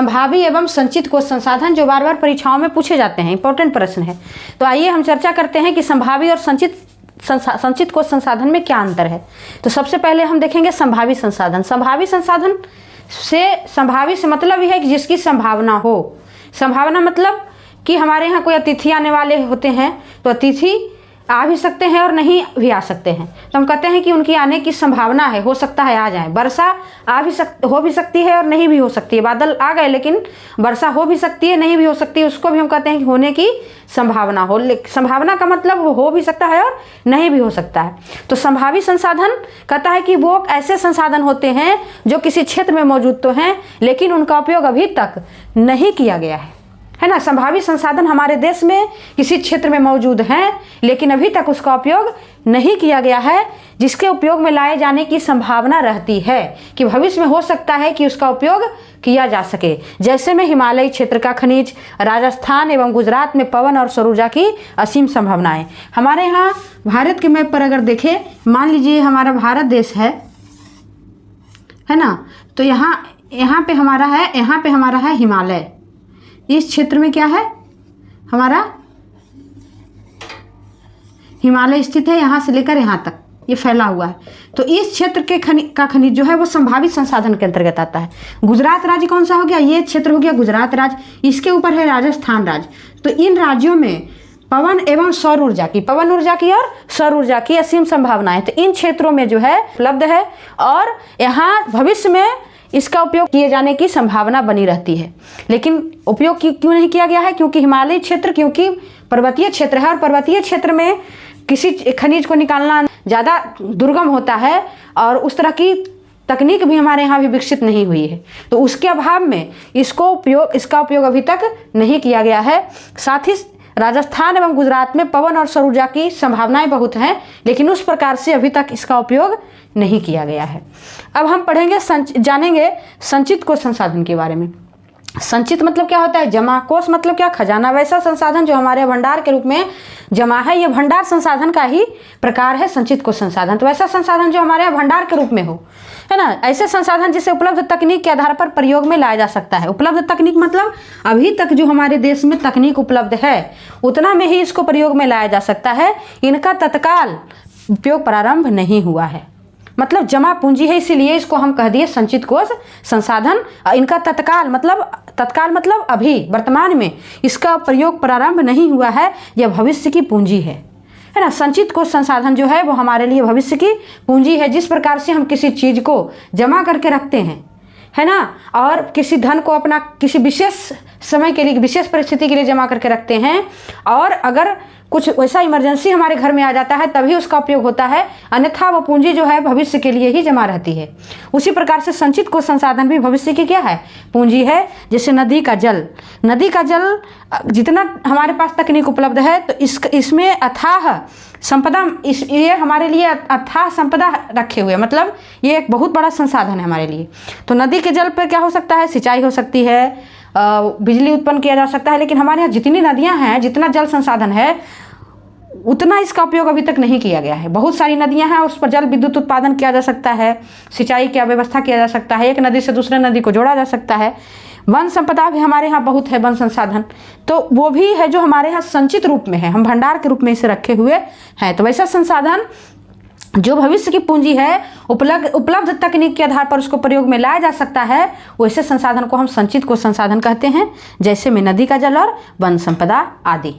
संभावी एवं संचित कोष संसाधन, जो बार बार परीक्षाओं में पूछे जाते हैं, इंपॉर्टेंट प्रश्न है। तो आइए हम चर्चा करते हैं कि संभावी और संचित कोष संसाधन में क्या अंतर है। तो सबसे पहले हम देखेंगे संभावी संसाधन। संभावी संसाधन से, संभावी से मतलब यह है कि जिसकी संभावना हो। संभावना मतलब कि हमारे यहाँ कोई अतिथि आने वाले होते हैं, तो अतिथि आ भी सकते हैं और नहीं भी आ सकते हैं, तो हम कहते हैं कि उनकी आने की संभावना है, हो सकता है आ जाए। वर्षा हो भी सकती है और नहीं भी हो सकती है। बादल आ गए लेकिन वर्षा हो भी सकती है, नहीं भी हो सकती है, उसको भी हम कहते हैं कि होने की संभावना हो। संभावना का मतलब वो हो भी सकता है और नहीं भी हो सकता है। तो संभावी संसाधन कहता है कि वो ऐसे संसाधन होते हैं जो किसी क्षेत्र में मौजूद तो हैं लेकिन उनका उपयोग अभी तक नहीं किया गया है ना। संभावी संसाधन हमारे देश में किसी क्षेत्र में मौजूद हैं लेकिन अभी तक उसका उपयोग नहीं किया गया है, जिसके उपयोग में लाए जाने की संभावना रहती है कि भविष्य में हो सकता है कि उसका उपयोग किया जा सके। जैसे में हिमालयी क्षेत्र का खनिज, राजस्थान एवं गुजरात में पवन और सौर ऊर्जा की असीम संभावनाएं। हमारे यहाँ भारत के मैप पर अगर देखें, मान लीजिए हमारा भारत देश है ना, तो यहाँ पे हमारा है हिमालय। इस क्षेत्र में क्या है, हमारा हिमालय स्थित है, यहाँ से लेकर यहाँ तक ये फैला हुआ है। तो इस क्षेत्र के खनिज जो है वो संभावित संसाधन के अंतर्गत आता है। गुजरात राज्य कौन सा हो गया, ये क्षेत्र हो गया गुजरात राज्य। इसके ऊपर है राजस्थान राज्य। तो इन राज्यों में पवन एवं सौर ऊर्जा की, पवन ऊर्जा की और सौर ऊर्जा की असीम संभावनाएं, तो इन क्षेत्रों में जो है उपलब्ध है और यहाँ भविष्य में इसका उपयोग किए जाने की संभावना बनी रहती है। लेकिन उपयोग क्यों नहीं किया गया है, क्योंकि हिमालयी क्षेत्र, क्योंकि पर्वतीय क्षेत्र है और पर्वतीय क्षेत्र में किसी खनिज को निकालना ज़्यादा दुर्गम होता है और उस तरह की तकनीक भी हमारे यहाँ भी विकसित नहीं हुई है। तो उसके अभाव में इसका उपयोग अभी तक नहीं किया गया है। साथ ही राजस्थान एवं गुजरात में पवन और सौर ऊर्जा की संभावनाएं बहुत हैं लेकिन उस प्रकार से अभी तक इसका उपयोग नहीं किया गया है। अब हम जानेंगे संचित कोष संसाधन के बारे में। संचित मतलब क्या होता है, जमा। कोष मतलब क्या, खजाना। वैसा संसाधन जो हमारे भंडार के रूप में जमा है, ये भंडार संसाधन का ही प्रकार है संचित कोष संसाधन। तो ऐसा संसाधन जो हमारे यहाँ भंडार के रूप में हो, है ना। ऐसे संसाधन जिसे उपलब्ध तकनीक के आधार पर प्रयोग में लाया जा सकता है। उपलब्ध तकनीक मतलब अभी तक जो हमारे देश में तकनीक उपलब्ध है उतना में ही इसको प्रयोग में लाया जा सकता है। इनका तत्काल उपयोग प्रारंभ नहीं हुआ है, मतलब जमा पूंजी है, इसीलिए इसको हम कह दिए संचित कोष संसाधन। इनका तत्काल मतलब अभी वर्तमान में इसका प्रयोग प्रारंभ नहीं हुआ है, यह भविष्य की पूंजी है ना। संचित कोष संसाधन जो है वो हमारे लिए भविष्य की पूंजी है। जिस प्रकार से हम किसी चीज़ को जमा करके रखते हैं, है ना, और किसी धन को अपना किसी विशेष समय के लिए, विशेष परिस्थिति के लिए जमा करके रखते हैं, और अगर कुछ वैसा इमरजेंसी हमारे घर में आ जाता है तभी उसका उपयोग होता है, अन्यथा वो पूंजी जो है भविष्य के लिए ही जमा रहती है। उसी प्रकार से संचित कोष संसाधन भी भविष्य की क्या है, पूंजी है। जैसे नदी का जल जितना हमारे पास तकनीक उपलब्ध है तो इसमें अथाह संपदा, ये हमारे लिए अथाह संपदा रखे हुए, मतलब ये एक बहुत बड़ा संसाधन है हमारे लिए। तो नदी के जल पर क्या हो सकता है, सिंचाई हो सकती है, बिजली उत्पन्न किया जा सकता है। लेकिन हमारे यहाँ जितनी नदियाँ हैं, जितना जल संसाधन है, उतना इसका उपयोग अभी तक नहीं किया गया है। बहुत सारी नदियाँ हैं, उस पर जल विद्युत उत्पादन किया जा सकता है, सिंचाई की व्यवस्था किया जा सकता है, एक नदी से दूसरे नदी को जोड़ा जा सकता है। वन संपदा भी हमारे यहाँ बहुत है, वन संसाधन, तो वो भी है जो हमारे यहाँ संचित रूप में है, हम भंडार के रूप में इसे रखे हुए हैं। तो वैसा संसाधन जो भविष्य की पूंजी है, उपलब्ध तकनीक के आधार पर उसको प्रयोग में लाया जा सकता है, वैसे संसाधन को हम संचित कोष संसाधन कहते हैं, जैसे में नदी का जल और वन संपदा आदि।